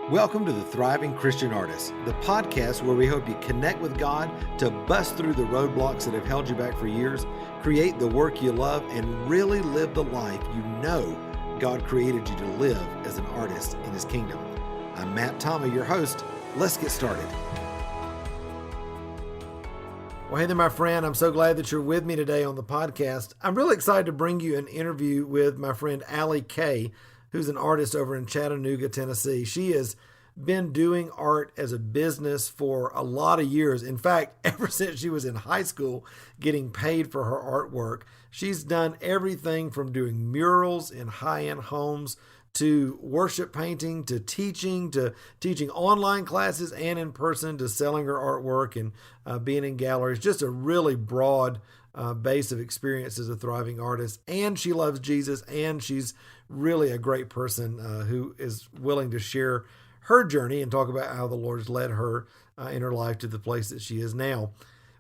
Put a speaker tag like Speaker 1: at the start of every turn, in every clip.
Speaker 1: Welcome to the Thriving Christian Artist, the podcast where we hope you connect with God to bust through the roadblocks that have held you back for years, create the work you love, and really live the life you know God created you to live as an artist in His kingdom. I'm Matt Thomas, your host. Let's get started. Well, hey there, my friend. I'm so glad that you're with me today on the podcast. I'm really excited to bring you an interview with my friend Allie Kay, who's an artist over in Chattanooga, Tennessee. She has been doing art as a business for a lot of years. In fact, ever since she was in high school, getting paid for her artwork. She's done everything from doing murals in high-end homes to worship painting, to teaching online classes and in person, to selling her artwork and being in galleries. Just a really broad base of experience as a thriving artist. And she loves Jesus, and she's really a great person who is willing to share her journey and talk about how the Lord has led her in her life to the place that she is now.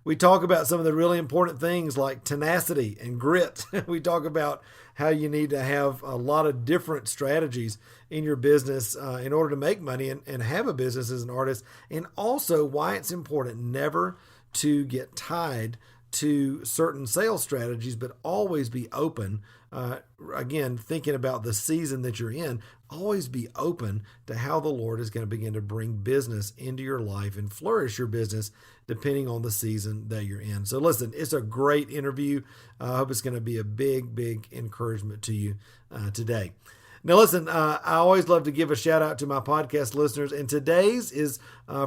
Speaker 1: We talk about some of the really important things like tenacity and grit. We talk about how you need to have a lot of different strategies in your business in order to make money and have a business as an artist, and also why it's important never to get tied to certain sales strategies, but always be open. Again, thinking about the season that you're in, always be open to how the Lord is going to begin to bring business into your life and flourish your business depending on the season that you're in. So listen, it's a great interview. I hope it's going to be a big encouragement to you today. Now, listen, I always love to give a shout out to my podcast listeners, and today's is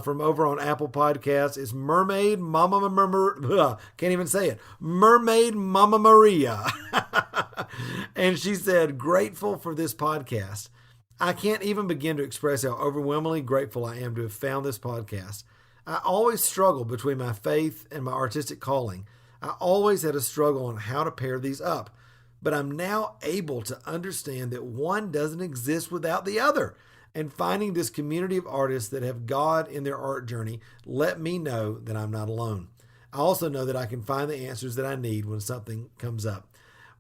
Speaker 1: from over on Apple Podcasts. It's Mermaid Mama can't even say it. Mermaid Mama Maria. And she said, grateful for this podcast. I can't even begin to express how overwhelmingly grateful I am to have found this podcast. I always struggled between my faith and my artistic calling. I always had a struggle on how to pair these up. But I'm now able to understand that one doesn't exist without the other. And finding this community of artists that have God in their art journey let me know that I'm not alone. I also know that I can find the answers that I need when something comes up.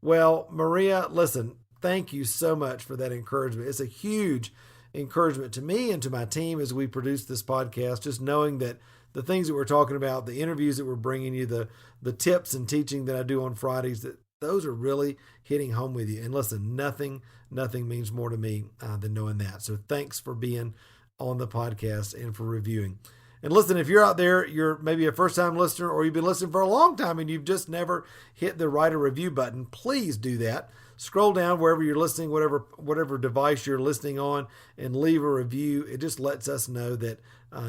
Speaker 1: Well, Maria, listen, thank you so much for that encouragement. It's a huge encouragement to me and to my team as we produce this podcast, just knowing that the things that we're talking about, the interviews that we're bringing you, the tips and teaching that I do on Fridays, that those are really hitting home with you. And listen, nothing means more to me than knowing that. So thanks for being on the podcast and for reviewing. And listen, if you're out there, you're maybe a first-time listener, or you've been listening for a long time and you've just never hit the write a review button, please do that. Scroll down wherever you're listening, whatever device you're listening on, and leave a review. It just lets us know that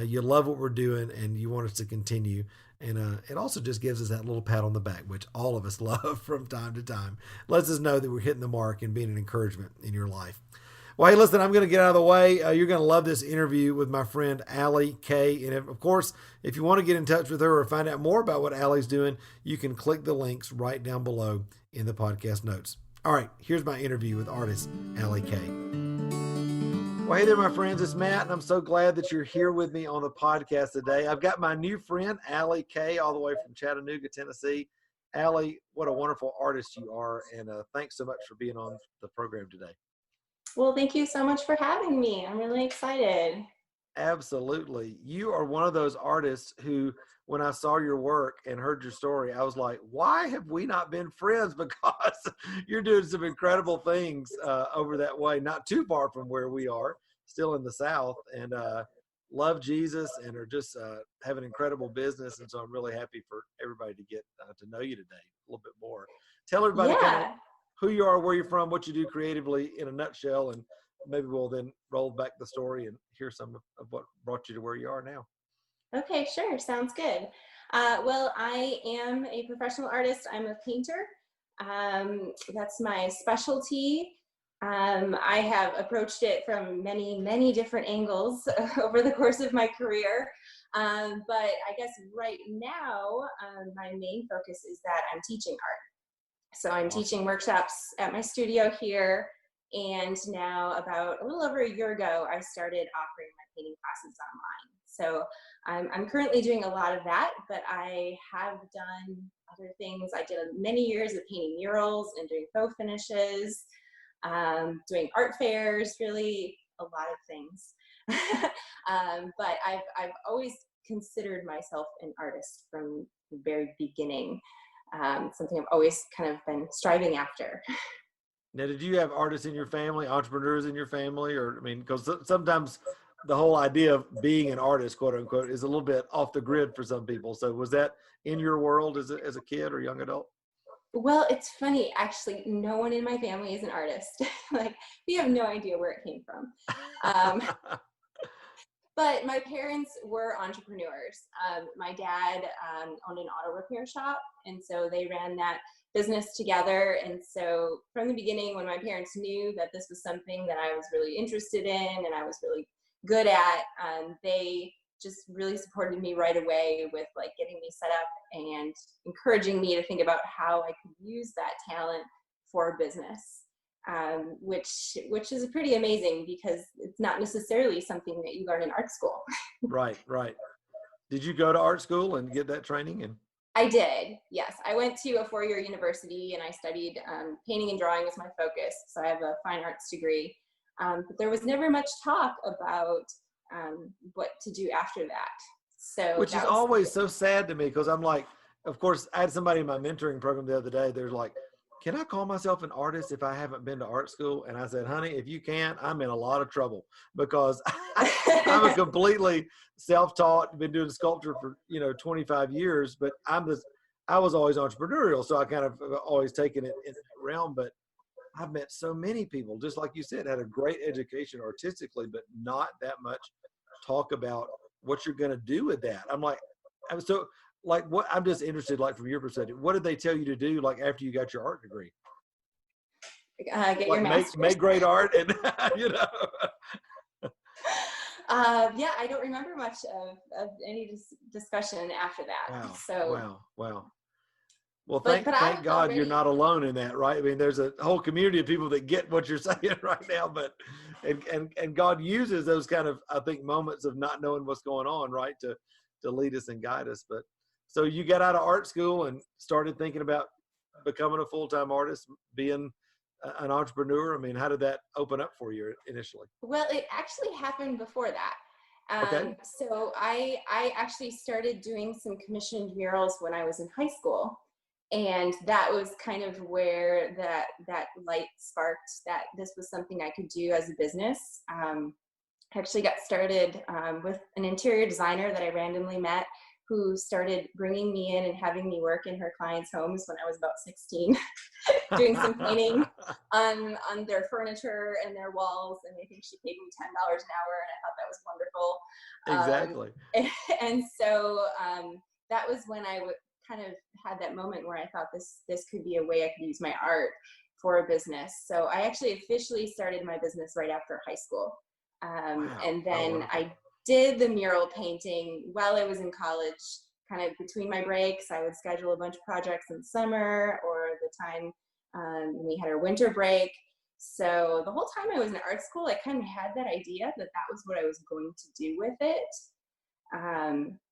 Speaker 1: you love what we're doing and you want us to continue. And it also just gives us that little pat on the back, which all of us love from time to time. Lets us know that we're hitting the mark and being an encouragement in your life. Well, hey, listen, I'm going to get out of the way. You're going to love this interview with my friend Allie Kay. And of course, if you want to get in touch with her or find out more about what Allie's doing, you can click the links right down below in the podcast notes. All right, here's my interview with artist Allie Kay. Well, hey there, my friends. It's Matt, and I'm so glad that you're here with me on the podcast today. I've got my new friend, Allie Kay, all the way from Chattanooga, Tennessee. Allie, what a wonderful artist you are, and thanks so much for being on the program today.
Speaker 2: Well, thank you so much for having me. I'm really excited.
Speaker 1: Absolutely. You are one of those artists who, when I saw your work and heard your story, I was like, why have we not been friends? Because you're doing some incredible things over that way, not too far from where we are, still in the South, and love Jesus and are just have an incredible business. And so I'm really happy for everybody to get to know you today a little bit more. Tell everybody kind of who you are, where you're from, what you do creatively in a nutshell, and maybe we'll then roll back the story and hear some of what brought you to where you are now.
Speaker 2: Okay, sure. Sounds good. Well, I am a professional artist. I'm a painter. That's my specialty. I have approached it from many different angles over the course of my career. But I guess right now, my main focus is that I'm teaching art. So I'm teaching workshops at my studio here. And now about a little over a year ago, I started offering my painting classes online. So I'm currently doing a lot of that, but I have done other things. I did many years of painting murals and doing faux finishes, doing art fairs, really a lot of things. But I've always considered myself an artist from the very beginning. Something I've always kind of been striving after.
Speaker 1: Now, did you have artists in your family, entrepreneurs in your family? Or, I mean, because sometimes the whole idea of being an artist, quote unquote, is a little bit off the grid for some people. So was that in your world as a kid or young adult?
Speaker 2: Well, it's funny, actually, no one in my family is an artist. Like, we have no idea where it came from. Um, but my parents were entrepreneurs. My dad owned an auto repair shop, and so they ran that business together. And so from the beginning, when my parents knew that this was something that I was really interested in and I was really good at, they just really supported me right away with like getting me set up and encouraging me to think about how I could use that talent for business, which is pretty amazing because it's not necessarily something that you learn in art school.
Speaker 1: Right, right. Did you go to art school and get that training? And
Speaker 2: I did, yes. I went to a 4-year university and I studied painting and drawing was my focus. So I have a fine arts degree. But there was never much talk about what to do after that. So
Speaker 1: which is
Speaker 2: that was
Speaker 1: always so sad to me because I'm like, of course, I had somebody in my mentoring program the other day. They're like, can I call myself an artist if I haven't been to art school? And I said, honey, if you can't, I'm in a lot of trouble because I'm a completely self-taught, been doing sculpture for, 25 years, but I was always entrepreneurial. So I kind of always taken it in that realm, but I've met so many people, just like you said, had a great education artistically, but not that much talk about what you're going to do with that. I'm so like, what I'm just interested, like from your perspective, what did they tell you to do, like after you got your art degree?
Speaker 2: get your
Speaker 1: Like
Speaker 2: master's.
Speaker 1: make great art, and
Speaker 2: Yeah, I don't remember much of any discussion after that.
Speaker 1: Wow,
Speaker 2: So,
Speaker 1: wow. Well,
Speaker 2: but I
Speaker 1: thank
Speaker 2: was
Speaker 1: God you're
Speaker 2: already,
Speaker 1: not alone in that, right? I mean, there's a whole community of people that get what you're saying right now, but and God uses those kind of, I think, moments of not knowing what's going on, right, to lead us and guide us. But so you got out of art school and started thinking about becoming a full-time artist, being an entrepreneur. I mean, how did that open up for you initially?
Speaker 2: well, it actually happened before that.
Speaker 1: Okay.
Speaker 2: So I actually started doing some commissioned murals when I was in high school. And that was kind of where that light sparked that this was something I could do as a business. I actually got started with an interior designer that I randomly met who started bringing me in and having me work in her clients' homes when I was about 16, doing some painting on their furniture and their walls. And I think she paid me $10 an hour, and I thought that was wonderful. And so that was when I kind of had that moment where I thought this could be a way I could use my art for a business. So I actually officially started my business right after high school.
Speaker 1: Wow.
Speaker 2: And then
Speaker 1: Oh,
Speaker 2: I did the mural painting while I was in college, kind of between my breaks. I would schedule a bunch of projects in summer or the time when we had our winter break. So the whole time I was in art school, I kind of had that idea that was what I was going to do with it.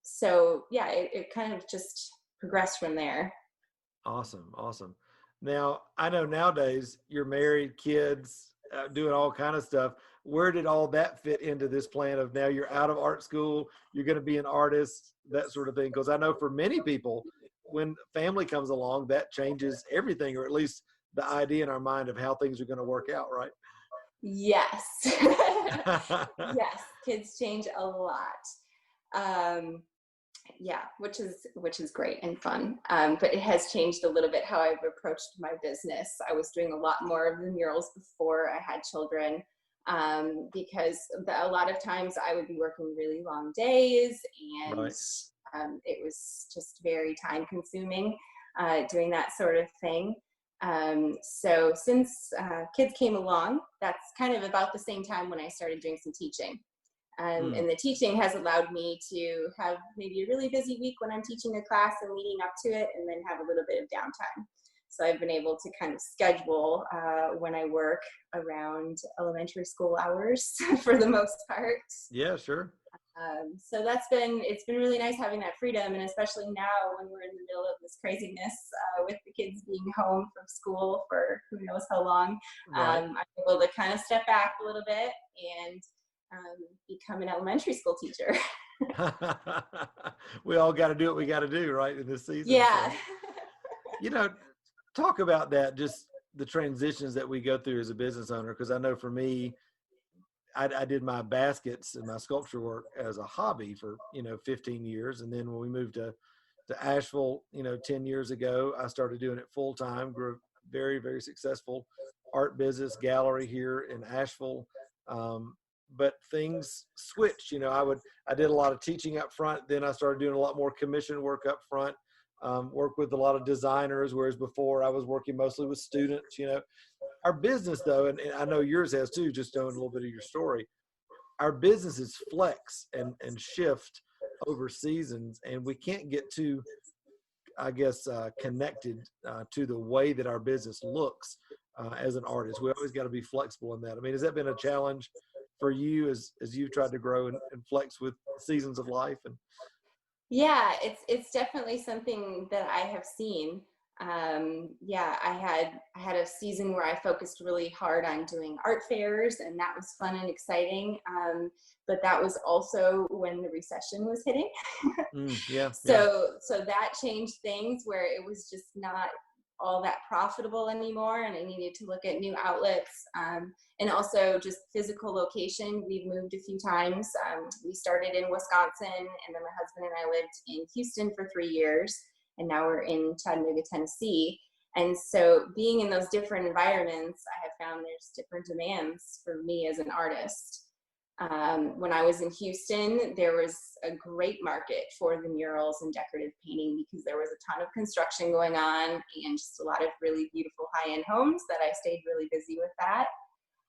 Speaker 2: So yeah, it kind of just progressed from there.
Speaker 1: awesome. Now, I know nowadays you're married, kids, doing all kind of stuff. Where did all that fit into this plan of now you're out of art school, you're going to be an artist, that sort of thing? Because I know for many people, when family comes along, that changes everything, or at least the idea in our mind of how things are going to work out, right?
Speaker 2: Yes. Yes, kids change a lot. Yeah, which is great and fun. But it has changed a little bit how I've approached my business. I was doing a lot more of the murals before I had children, because a lot of times I would be working really long days, and
Speaker 1: Right.
Speaker 2: it was just very time consuming doing that sort of thing. So since kids came along, that's kind of about the same time when I started doing some teaching.
Speaker 1: Mm.
Speaker 2: And the teaching has allowed me to have maybe a really busy week when I'm teaching a class and leading up to it, and then have a little bit of downtime. So I've been able to kind of schedule when I work around elementary school hours for the most part.
Speaker 1: Yeah, sure.
Speaker 2: So it's been really nice having that freedom, and especially now when we're in the middle of this craziness with the kids being home from school for who knows how long.
Speaker 1: Right.
Speaker 2: I'm able to kind of step back a little bit and become an elementary school teacher.
Speaker 1: We all got to do what we got to do, right, in this season.
Speaker 2: Yeah.
Speaker 1: So, you know, talk about that, just the transitions that we go through as a business owner. Because I know for me, I did my baskets and my sculpture work as a hobby for 15 years, and then when we moved to Asheville 10 years ago, I started doing it full time. Grew a very, very successful art business gallery here in Asheville. But things switched. I did a lot of teaching up front. Then I started doing a lot more commission work up front. Work with a lot of designers, whereas before I was working mostly with students. Our business, though, and I know yours has too, just knowing a little bit of your story, our businesses flex and shift over seasons, and we can't get too, I guess, connected to the way that our business looks as an artist. We always got to be flexible in that. I mean, has that been a challenge for you as you've tried to grow and flex with seasons of life? And
Speaker 2: Yeah, it's definitely something that I have seen. Yeah, I had a season where I focused really hard on doing art fairs, and that was fun and exciting. But that was also when the recession was hitting.
Speaker 1: yeah, yeah,
Speaker 2: So that changed things where it was just not all that profitable anymore, and I needed to look at new outlets, and also just physical location. We've moved a few times. We started in Wisconsin, and then my husband and I lived in Houston for 3 years, and now we're in Chattanooga, Tennessee. And so being in those different environments, I have found there's different demands for me as an artist. When I was in Houston, there was a great market for the murals and decorative painting because there was a ton of construction going on and just a lot of really beautiful high-end homes that I stayed really busy with that.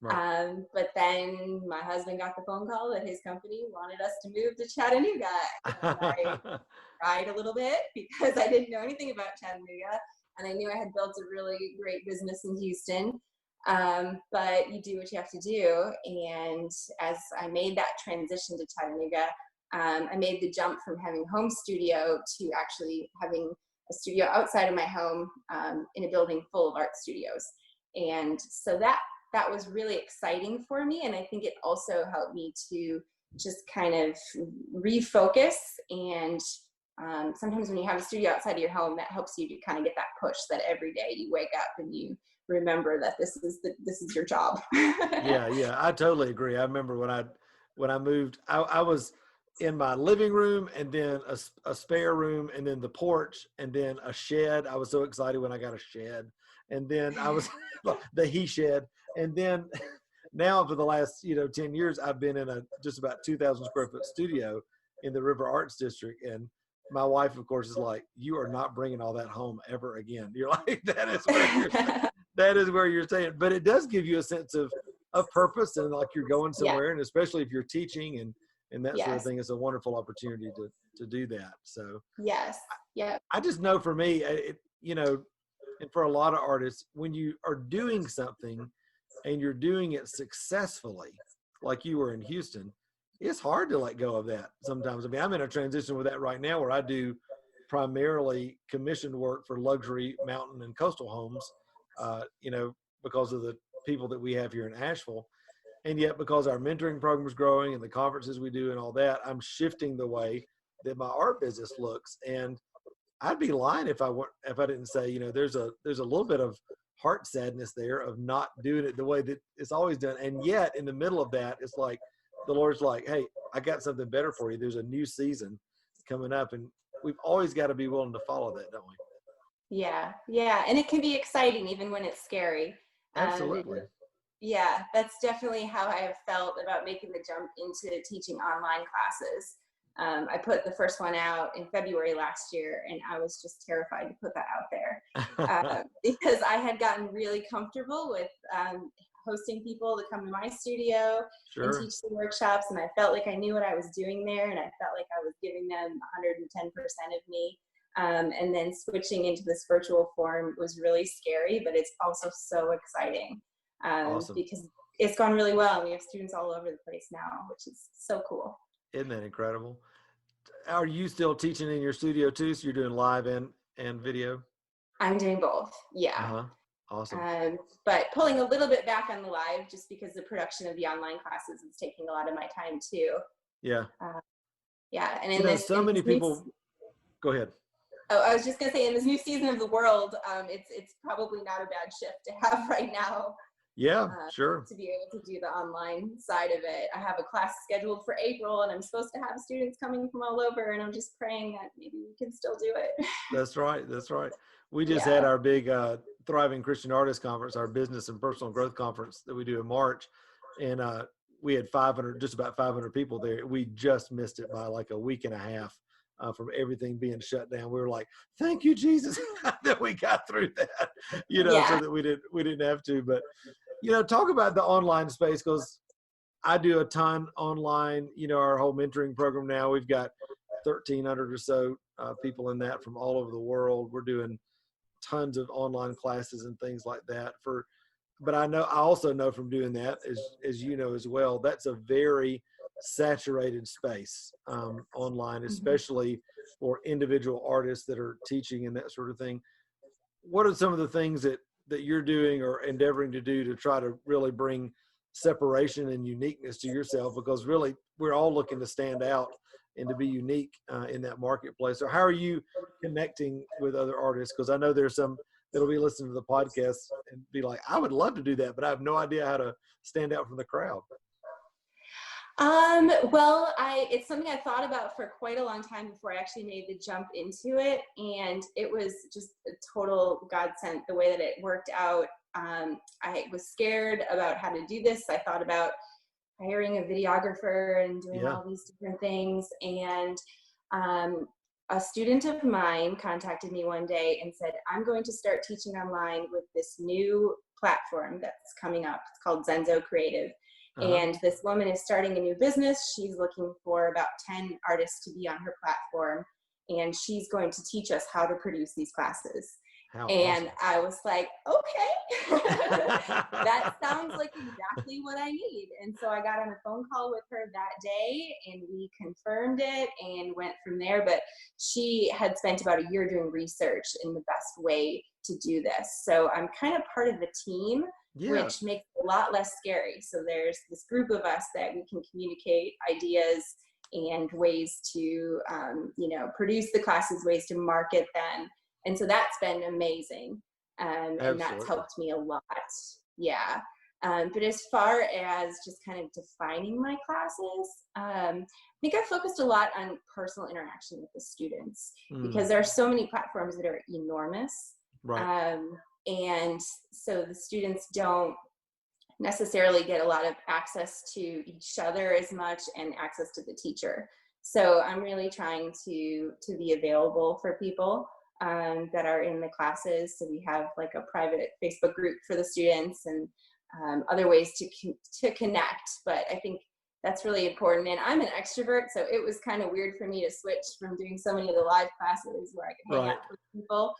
Speaker 1: right.
Speaker 2: But then my husband got the phone call that his company wanted us to move to Chattanooga, and I cried a little bit because I didn't know anything about Chattanooga, and I knew I had built a really great business in Houston. But you do what you have to do. And as I made that transition to Chattanooga, I made the jump from having a home studio to actually having a studio outside of my home, in a building full of art studios. And so that was really exciting for me. And I think it also helped me to just kind of refocus. And sometimes when you have a studio outside of your home, that helps you to kind of get that push that every day you wake up and you remember that this is your job.
Speaker 1: Yeah, I totally agree. I remember when I moved, I was in my living room, and then a spare room, and then the porch, and then a shed. I was so excited when I got a shed, and then I was the he shed, and then now for the last 10 years, I've been in a just about 2,000 square foot studio in the River Arts District, and my wife, of course, is like, "You are not bringing all that home ever again." You're like, that is where you're staying. But it does give you a sense of purpose, and like you're going
Speaker 2: Yeah.
Speaker 1: somewhere, and especially if you're teaching and that sort of
Speaker 2: Yes.
Speaker 1: thing, it's a wonderful opportunity to do that. So
Speaker 2: Yes. Yeah.
Speaker 1: I just know for me, and for a lot of artists, when you are doing something and you're doing it successfully, like you were in Houston, it's hard to let go of that sometimes. I mean, I'm in a transition with that right now where I do primarily commissioned work for luxury mountain and coastal homes, because of the people that we have here in Asheville. And yet, because our mentoring program is growing and the conferences we do and all that, I'm shifting the way that my art business looks. And I'd be lying if I didn't say, there's a little bit of heart sadness there of not doing it the way that it's always done. And yet, in the middle of that, it's like the Lord's like, "Hey, I got something better for you. There's a new season coming up," and we've always got to be willing to follow that, don't we?
Speaker 2: Yeah. Yeah. And it can be exciting even when it's scary. It
Speaker 1: Absolutely.
Speaker 2: Yeah, that's definitely how I have felt about making the jump into teaching online classes. I put the first one out in February last year, and I was just terrified to put that out there because I had gotten really comfortable with hosting people to come to my studio and
Speaker 1: Sure.
Speaker 2: teach the workshops, and I felt like I knew what I was doing there, and I felt like I was giving them 110% of me. And then switching into this virtual form was really scary, but it's also so exciting,
Speaker 1: Awesome.
Speaker 2: because it's gone really well. And we have students all over the place now, which is so cool.
Speaker 1: Isn't that incredible? Are you still teaching in your studio too? So you're doing live and video?
Speaker 2: I'm doing both. Yeah.
Speaker 1: Uh-huh. Awesome.
Speaker 2: But pulling a little bit back on the live just because the production of the online classes is taking a lot of my time too.
Speaker 1: Yeah.
Speaker 2: Uh, yeah. And
Speaker 1: You know, so
Speaker 2: in
Speaker 1: many
Speaker 2: this new,
Speaker 1: people, go ahead.
Speaker 2: oh, I was just going to say, in this new season of the world, it's probably not a bad shift to have right now.
Speaker 1: Yeah, sure.
Speaker 2: To be able to do the online side of it. I have a class scheduled for April and I'm supposed to have students coming from all over, and I'm just praying that maybe we can still do it.
Speaker 1: That's right. That's right. We just had
Speaker 2: Yeah.
Speaker 1: our big Thriving Christian Artist Conference, our business and personal growth conference that we do in March. And we had 500, just about 500 people there. We just missed it by like a week and a half from everything being shut down. We were like, thank you, Jesus, that we got through that, you know, so
Speaker 2: Yeah.
Speaker 1: that we didn't have to. But, you know, talk about the online space, because I do a ton online, you know, our whole mentoring program now, we've got 1,300 or so people in that from all over the world. We're doing tons of online classes and things like that but I also know from doing that, as you know as well, that's a very saturated space online,
Speaker 2: Mhm.
Speaker 1: especially for individual artists that are teaching and that sort of thing. What are some of the things that you're doing or endeavoring to do to try to really bring separation and uniqueness to yourself? Because really we're all looking to stand out and to be unique in that marketplace. So how are you connecting with other artists? Because I know there's some that'll be listening to the podcast and be like, I would love to do that, but I have no idea how to stand out from the crowd.
Speaker 2: Well, it's something I thought about for quite a long time before I actually made the jump into it. And it was just a total godsend the way that it worked out. I was scared about how to do this. I thought about hiring a videographer and doing
Speaker 1: Yeah.
Speaker 2: all these different things. And a student of mine contacted me one day and said, I'm going to start teaching online with this new platform that's coming up. It's called Zenzo Creative.
Speaker 1: Uh-huh.
Speaker 2: And this woman is starting a new business. She's looking for about 10 artists to be on her platform. And she's going to teach us how to produce these classes.
Speaker 1: How
Speaker 2: And
Speaker 1: awesome.
Speaker 2: I was like, okay, that sounds like exactly what I need. And so I got on a phone call with her that day and we confirmed it and went from there. But she had spent about a year doing research in the best way to do this. So I'm kind of part of the team,
Speaker 1: Yeah,
Speaker 2: which makes it a lot less scary. So there's this group of us that we can communicate ideas and ways to, produce the classes, ways to market them. And so that's been amazing. And that's
Speaker 1: absolutely.
Speaker 2: helped me a lot. Yeah. But as far as just kind of defining my classes, I think I focused a lot on personal interaction with the students
Speaker 1: Mm,
Speaker 2: because there are so many platforms that are enormous.
Speaker 1: right.
Speaker 2: And so the students don't necessarily get a lot of access to each other as much and access to the teacher. So I'm really trying to be available for people that are in the classes. So we have like a private Facebook group for the students and other ways to connect. But I think that's really important. And I'm an extrovert, so it was kind of weird for me to switch from doing so many of the live classes where I could hang out
Speaker 1: Right.
Speaker 2: with people.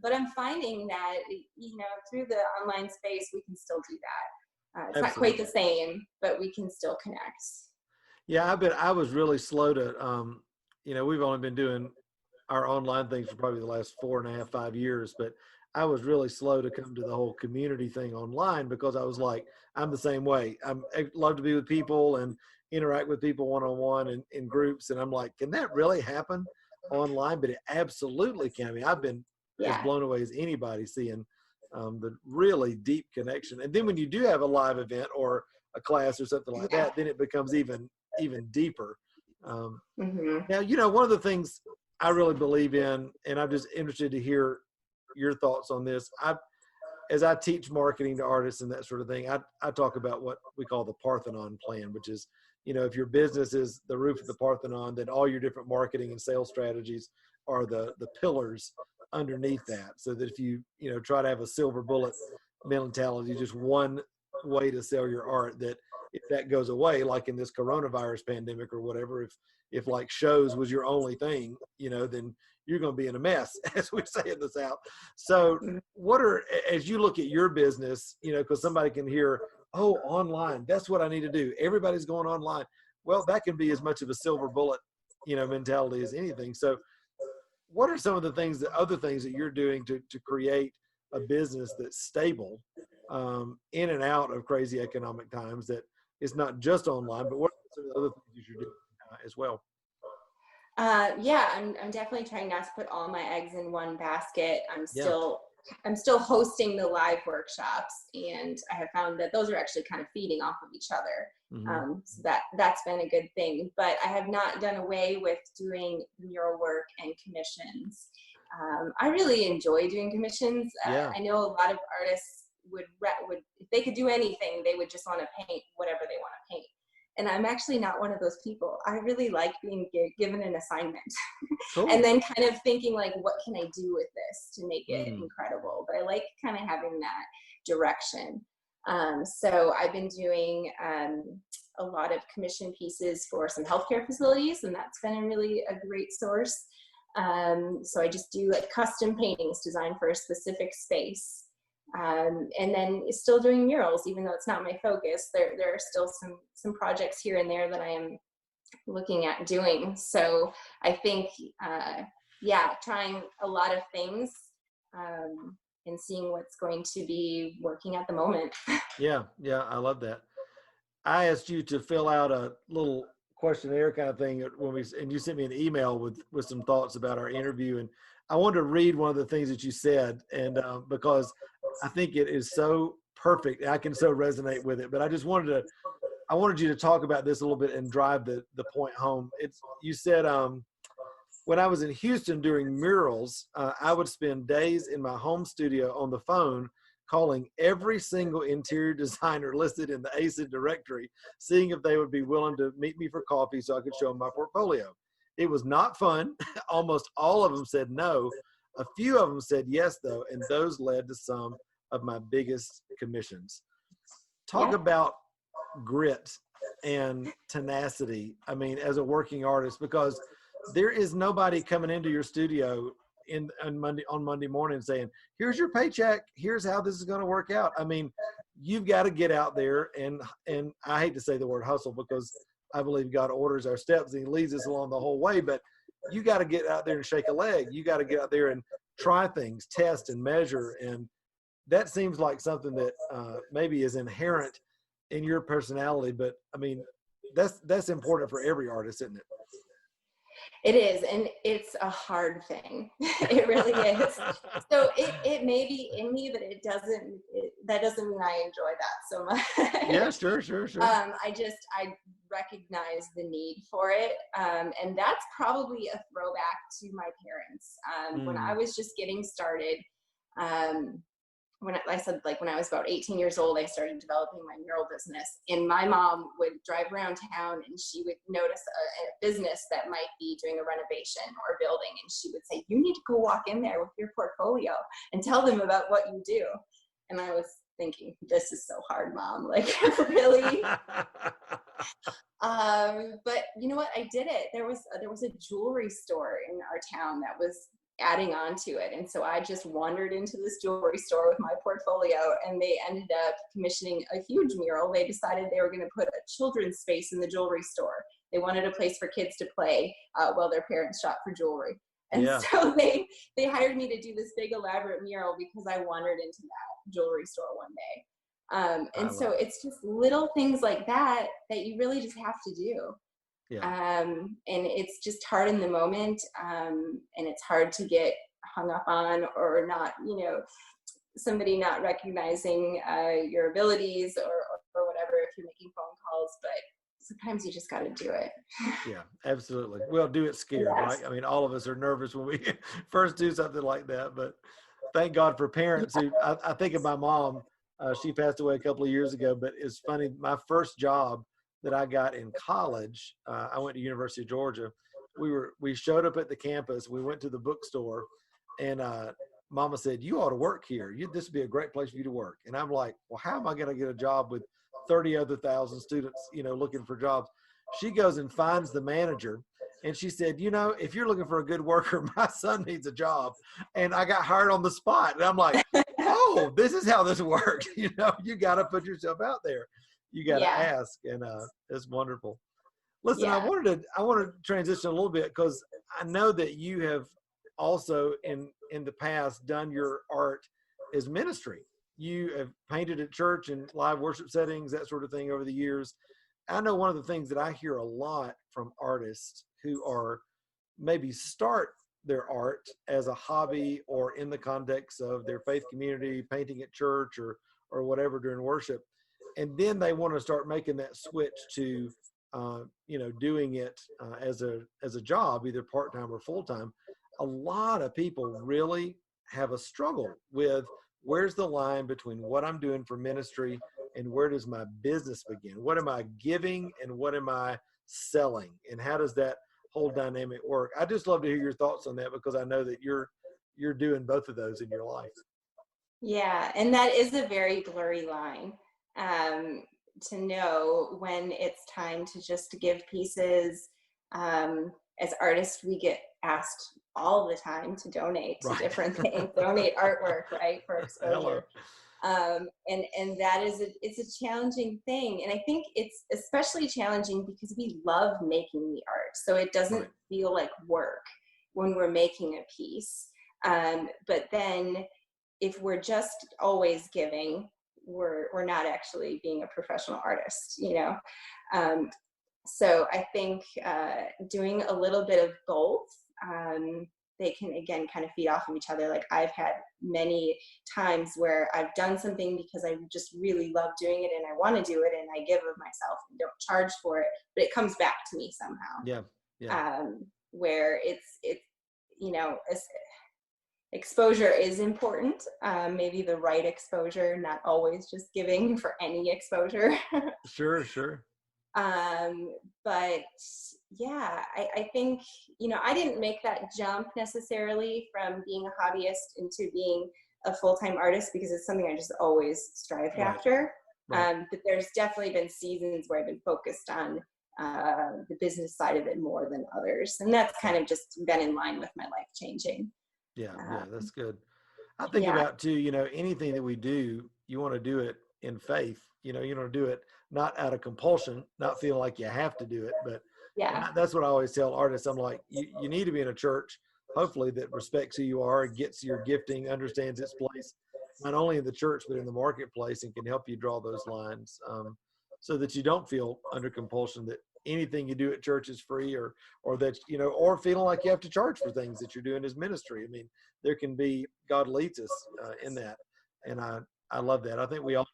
Speaker 2: But I'm finding that, through the online space, we can still do that. It's not quite the
Speaker 1: Absolutely.
Speaker 2: same, but we can still connect.
Speaker 1: Yeah, I was really slow to, we've only been doing our online things for probably the last 4.5, 5 years, but I was really slow to come to the whole community thing online because I was like, I'm the same way. I love to be with people and interact with people one-on-one and in groups. And I'm like, can that really happen online? But it absolutely can. I mean, I've been as
Speaker 2: Yeah.
Speaker 1: blown away as anybody seeing the really deep connection. And then when you do have a live event or a class or something like
Speaker 2: Yeah.
Speaker 1: that, then it becomes even deeper. Um,
Speaker 2: Hmm.
Speaker 1: Now, one of the things I really believe in, and I'm just interested to hear your thoughts on this. As I teach marketing to artists and that sort of thing, I talk about what we call the Parthenon plan, which is, if your business is the roof of the Parthenon, then all your different marketing and sales strategies are the pillars underneath that. So that if you, try to have a silver bullet mentality, just one way to sell your art, that if that goes away, like in this coronavirus pandemic or whatever, if like shows was your only thing, then you're going to be in a mess, as we say in the South. So as you look at your business, because somebody can hear, oh, online, that's what I need to do. Everybody's going online. well, that can be as much of a silver bullet, mentality as anything. So what are some of the other things that you're doing to create a business that's stable, in and out of crazy economic times, that is not just online, but what are some of the other things you're doing as well?
Speaker 2: Yeah, I'm definitely trying not to put all my eggs in one basket.
Speaker 1: Yeah.
Speaker 2: I'm still hosting the live workshops, and I have found that those are actually kind of feeding off of each other.
Speaker 1: Mm-hmm.
Speaker 2: So that's been a good thing. But I have not done away with doing mural work and commissions. I really enjoy doing commissions.
Speaker 1: Yeah.
Speaker 2: I know a lot of artists would if they could do anything, they would just want to paint whatever they want to paint. And I'm actually not one of those people. I really like being given an assignment
Speaker 1: Cool.
Speaker 2: and then kind of thinking like, what can I do with this to make it
Speaker 1: Mm.
Speaker 2: incredible? But I like kind of having that direction. So I've been doing a lot of commission pieces for some healthcare facilities, and that's been a great source. So I just do like custom paintings designed for a specific space. And then still doing murals, even though it's not my focus. There are still some projects here and there that I am looking at doing. So I think, trying a lot of things, and seeing what's going to be working at the moment.
Speaker 1: Yeah. I love that. I asked you to fill out a little questionnaire kind of thing and you sent me an email with some thoughts about our interview. And I wanted to read one of the things that you said, and because I think it is so perfect. I can so resonate with it, but I wanted you to talk about this a little bit and drive the point home. You said, when I was in Houston doing murals, I would spend days in my home studio on the phone calling every single interior designer listed in the ACID directory, seeing if they would be willing to meet me for coffee so I could show them my portfolio. It was not fun. Almost all of them said no. A few of them said yes, though, and those led to some of my biggest commissions. Talk about grit and tenacity, I mean, as a working artist, because there is nobody coming into your studio on Monday morning saying, here's your paycheck, here's how this is going to work out. I mean, you've got to get out there and I hate to say the word hustle, because I believe God orders our steps and he leads us along the whole way, but you got to get out there and shake a leg. You got to get out there and try things, test and measure. And that seems like something that maybe is inherent in your personality, but I mean, that's important for every artist, isn't it?
Speaker 2: It is, and it's a hard thing. It really is. So it may be in me, but that doesn't mean I enjoy that so much.
Speaker 1: Yeah, sure.
Speaker 2: I recognize the need for it. And that's probably a throwback to my parents. When I was just getting started, when I was about 18 years old, I started developing my mural business, and my mom would drive around town and she would notice a business that might be doing a renovation or building. And she would say, you need to go walk in there with your portfolio and tell them about what you do. And I was thinking, this is so hard, Mom, like really? But you know what? I did it. There was a jewelry store in our town that was adding on to it. And so I just wandered into this jewelry store with my portfolio, and they ended up commissioning a huge mural. They decided they were going to put a children's space in the jewelry store. They wanted a place for kids to play while their parents shop for jewelry. And so they hired me to do this big elaborate mural because I wandered into that jewelry store one day. And so it's just little things like that you really just have to do. Yeah. And it's just hard in the moment, and it's hard to get hung up on, or not, somebody not recognizing your abilities or whatever if you're making phone calls, but sometimes you just got to do it.
Speaker 1: Yeah, absolutely. Well, do it scared, right? I mean, all of us are nervous when we first do something like that, but thank God for parents who, I think of my mom, she passed away a couple of years ago, but it's funny, my first job that I got in college, I went to University of Georgia. We showed up at the campus. We went to the bookstore, and Mama said, "You ought to work here. This would be a great place for you to work." And I'm like, "Well, how am I going to get a job with 30 other thousand students, looking for jobs?" She goes and finds the manager, and she said, "If you're looking for a good worker, my son needs a job." And I got hired on the spot. And I'm like, "Oh, this is how this works." You got to put yourself out there. You got to ask, and it's wonderful. Listen, I
Speaker 2: Yeah.
Speaker 1: wanted to transition a little bit because I know that you have also in the past done your art as ministry. You have painted at church and live worship settings, that sort of thing over the years. I know one of the things that I hear a lot from artists who are maybe start their art as a hobby or in the context of their faith community, painting at church or whatever during worship, and then they want to start making that switch to doing it as a job, either part time or full time. A lot of people really have a struggle with where's the line between what I'm doing for ministry and where does my business begin? What am I giving and what am I selling? And how does that whole dynamic work? I just love to hear your thoughts on that because I know that you're doing both of those in your life.
Speaker 2: Yeah, and that is a very blurry line, to know when it's time to just give pieces. As artists, we get asked all the time to donate to
Speaker 1: Right.
Speaker 2: different things, donate artwork, right, for
Speaker 1: Hello.
Speaker 2: exposure. And that is it's a challenging thing, and I think it's especially challenging because we love making the art, so it doesn't
Speaker 1: Right.
Speaker 2: feel like work when we're making a piece. But then if we're just always giving, we're not actually being a professional artist, you know. So I think doing a little bit of both, they can again kind of feed off of each other. Like I've had many times where I've done something because I just really love doing it and I want to do it and I give of myself and don't charge for it, but it comes back to me somehow.
Speaker 1: Yeah. Yeah.
Speaker 2: Where it's you know, exposure is important, maybe the right exposure, not always just giving for any exposure.
Speaker 1: Sure.
Speaker 2: But yeah, I think, you know, I didn't make that jump necessarily from being a hobbyist into being a full-time artist because it's something I just always strived
Speaker 1: Right.
Speaker 2: after.
Speaker 1: Right.
Speaker 2: But there's definitely been seasons where I've been focused on the business side of it more than others. And that's kind of just been in line with my life changing.
Speaker 1: Yeah,
Speaker 2: Uh,
Speaker 1: that's good. I think
Speaker 2: yeah,
Speaker 1: about too, anything that we do, you want to do it in faith. You want to do it not out of compulsion, not feeling like you have to do it. But
Speaker 2: yeah,
Speaker 1: that's what I always tell artists. I'm like, you need to be in a church, hopefully that respects who you are, gets your gifting, understands its place, not only in the church but in the marketplace, and can help you draw those lines, so that you don't feel under compulsion that anything you do at church is free, or that or feeling like you have to charge for things that you're doing as ministry. I mean, there can be, God leads us in that, and I love that. I think we all,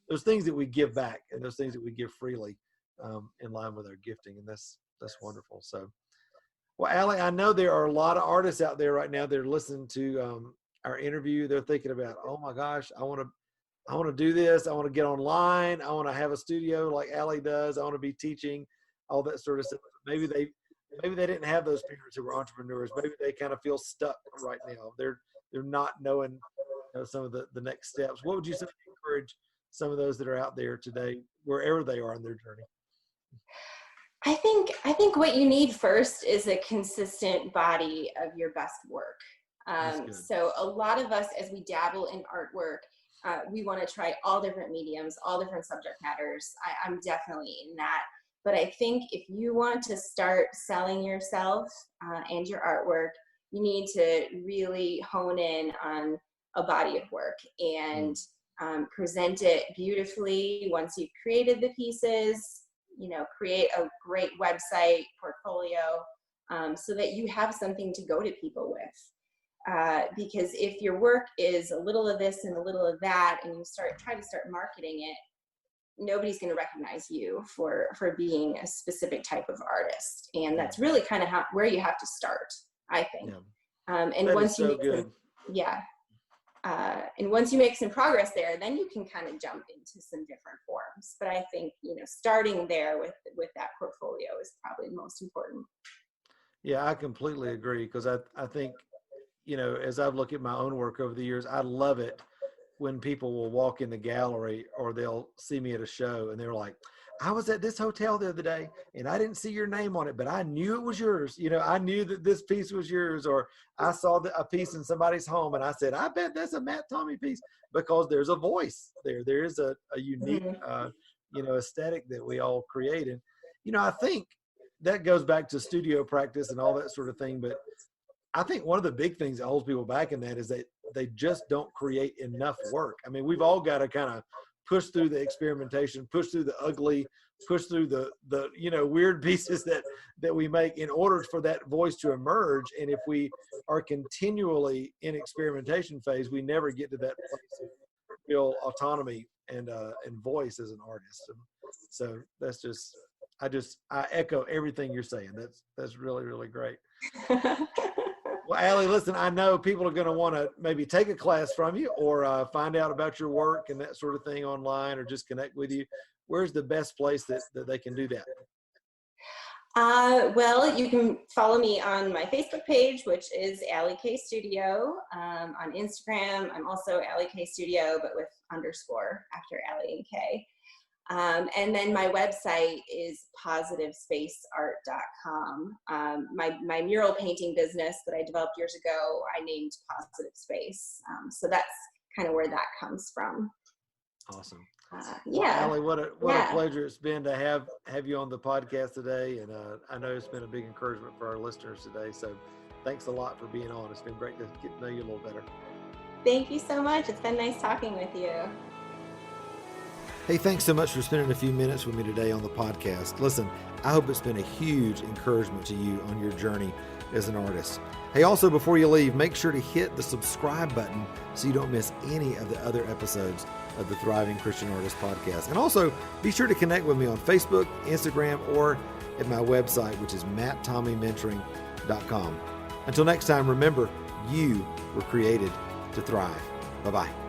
Speaker 1: there's things that we give back and those things that we give freely, in line with our gifting, and that's wonderful. So, well, Allie, I know there are a lot of artists out there right now that are listening to our interview. They're thinking about, oh my gosh, I want to do this. I want to get online. I want to have a studio like Allie does. I want to be teaching, all that sort of stuff. Maybe they didn't have those parents who were entrepreneurs. Maybe they kind of feel stuck right now. They're not knowing some of the next steps. What would you say to encourage some of those that are out there today, wherever they are in their journey?
Speaker 2: I think what you need first is a consistent body of your best work. So a lot of us, as we dabble in artwork, we want to try all different mediums, all different subject matters. I'm definitely in that. But I think if you want to start selling yourself and your artwork, you need to really hone in on a body of work and present it beautifully once you've created the pieces. Create a great website portfolio, so that you have something to go to people with. Because if your work is a little of this and a little of that, and you try to start marketing it, nobody's going to recognize you for being a specific type of artist. And that's really kind of where you have to start, I think. And
Speaker 1: that
Speaker 2: once
Speaker 1: is
Speaker 2: you
Speaker 1: so
Speaker 2: make
Speaker 1: good.
Speaker 2: and once you make some progress there, then you can kind of jump into some different forms. But I think, starting there with that portfolio is probably the most important.
Speaker 1: Yeah, I completely agree, because I think, as I've looked at my own work over the years, I love it when people will walk in the gallery or they'll see me at a show and they're like, I was at this hotel the other day and I didn't see your name on it, but I knew it was yours. I knew that this piece was yours, or I saw a piece in somebody's home and I said, I bet that's a Matt Tommy piece, because there's a voice there. There is a unique, aesthetic that we all create. And I think that goes back to studio practice and all that sort of thing. But I think one of the big things that holds people back in that is that they just don't create enough work. I mean, we've all got to kind of push through the experimentation, push through the ugly, push through the weird pieces that we make in order for that voice to emerge. And if we are continually in experimentation phase, we never get to that place of real autonomy and voice as an artist. And so that's just, I echo everything you're saying. That's really, really great. Well, Allie, listen, I know people are going to want to maybe take a class from you or find out about your work and that sort of thing online, or just connect with you. Where's the best place that they can do that?
Speaker 2: Well, you can follow me on my Facebook page, which is Allie K Studio. On Instagram, I'm also Allie K Studio, but with underscore after Allie and K. And then my website is positivespaceart.com. My mural painting business that I developed years ago, I named Positive Space. So that's kind of where that comes from.
Speaker 1: Awesome.
Speaker 2: Yeah.
Speaker 1: Well, Allie, what a pleasure it's been to have you on the podcast today. And I know it's been a big encouragement for our listeners today. So thanks a lot for being on. It's been great to get to know you a little better.
Speaker 2: Thank you so much. It's been nice talking with you.
Speaker 1: Hey, thanks so much for spending a few minutes with me today on the podcast. Listen, I hope it's been a huge encouragement to you on your journey as an artist. Hey, also, before you leave, make sure to hit the subscribe button so you don't miss any of the other episodes of the Thriving Christian Artist podcast. And also, be sure to connect with me on Facebook, Instagram, or at my website, which is matttommymentoring.com. Until next time, remember, you were created to thrive. Bye-bye.